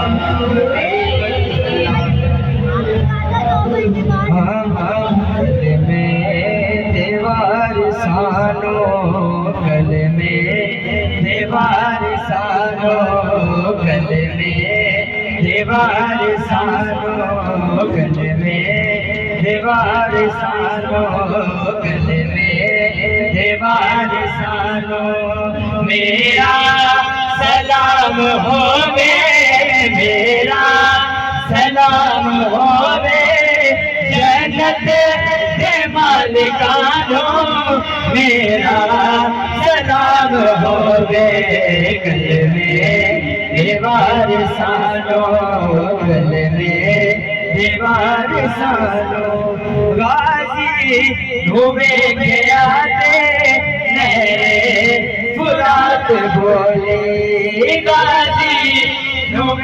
गल में दीवार सानो, गल में दीवार सानो, गल में दीवार सानो, गल में दीवार सानो। मेरा सलाम होवे, मेरा सलाम होवे जन्नत के मालिकानो, मेरा सलाम होवे गल में दीवार सानो, गल में दीवार सानो। गाजी हुए गया नहरे फुरात बोली, गाजी